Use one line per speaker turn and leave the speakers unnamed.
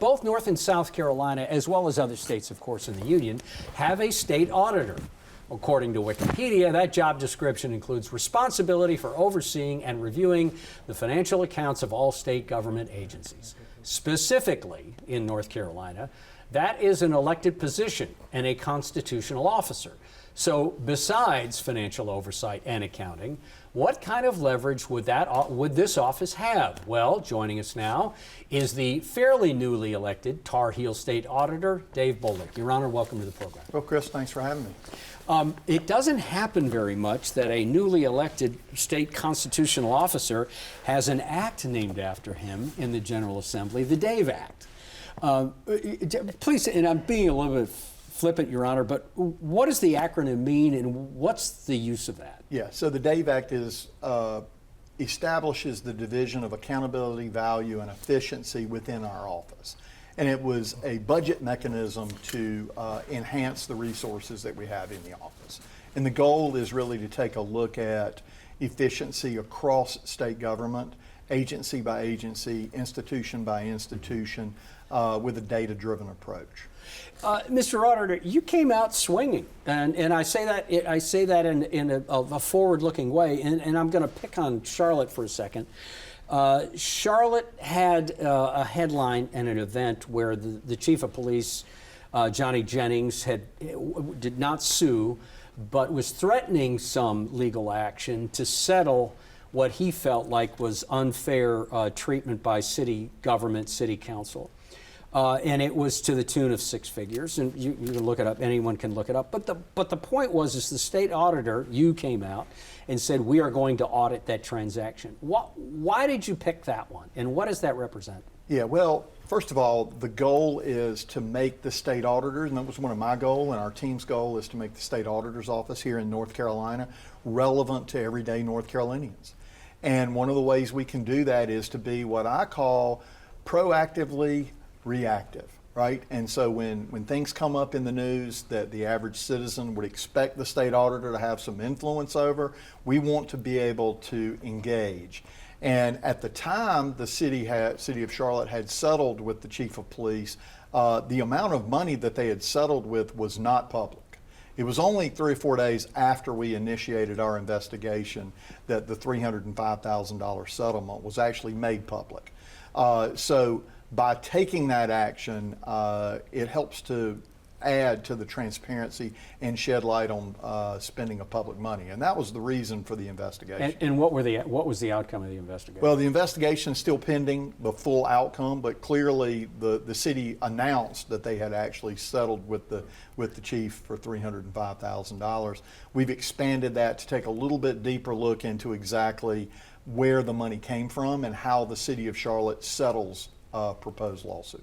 Both North and South Carolina, as well as other states, of course, in the Union, have a state auditor. According to Wikipedia, that job description includes responsibility for overseeing and reviewing the financial accounts of all state government agencies. Specifically, in North Carolina, that is an elected position and a constitutional officer. So besides financial oversight and accounting, what kind of leverage would this office have? Well, joining us now is the fairly newly elected Tar Heel State Auditor, Dave Boliek. Your Honor, welcome to the program.
Well, Chris, thanks for having me.
It doesn't happen very much that a newly elected state constitutional officer has an act named after him in the General Assembly, the Dave Act. Please, and I'm being a little bit flippant, Your Honor, but what does the acronym mean and what's the use of that?
Yeah, so the Dave Act establishes the division of accountability, value, and efficiency within our office. And it was a budget mechanism to enhance the resources that we have in the office. And the goal is really to take a look at efficiency across state government, agency by agency, institution by institution, with a data-driven approach.
Mr. Auditor, you came out swinging, and I say that in a forward-looking way, and I'm going to pick on Charlotte for a second. Charlotte had a headline and an event where the chief of police, Johnny Jennings, did not sue, but was threatening some legal action to settle what he felt like was unfair treatment by city government, city council. And it was to the tune of 6 figures, and you can look it up. Anyone can look it up. But the point was, is the state auditor, you came out and said we are going to audit that transaction. Why did you pick that one, and what does that represent?
Yeah, well, first of all, the goal is to make the state auditors, and that was one of my goals, and our team's goal is to make the state auditor's office here in North Carolina relevant to everyday North Carolinians. And one of the ways we can do that is to be what I call proactively reactive, right? And so when things come up in the news that the average citizen would expect the state auditor to have some influence over, we want to be able to engage. And at the time, the city of Charlotte had settled with the chief of police. The amount of money that they had settled with was not public. It was only 3 or 4 days after we initiated our investigation that the $305,000 settlement was actually made public. So by taking that action, it helps to add to the transparency and shed light on spending of public money. And that was the reason for the investigation.
And what was the outcome of the investigation?
Well, the investigation is still pending, the full outcome, but clearly the city announced that they had actually settled with the chief for $305,000. We've expanded that to take a little bit deeper look into exactly where the money came from and how the city of Charlotte settles proposed lawsuit.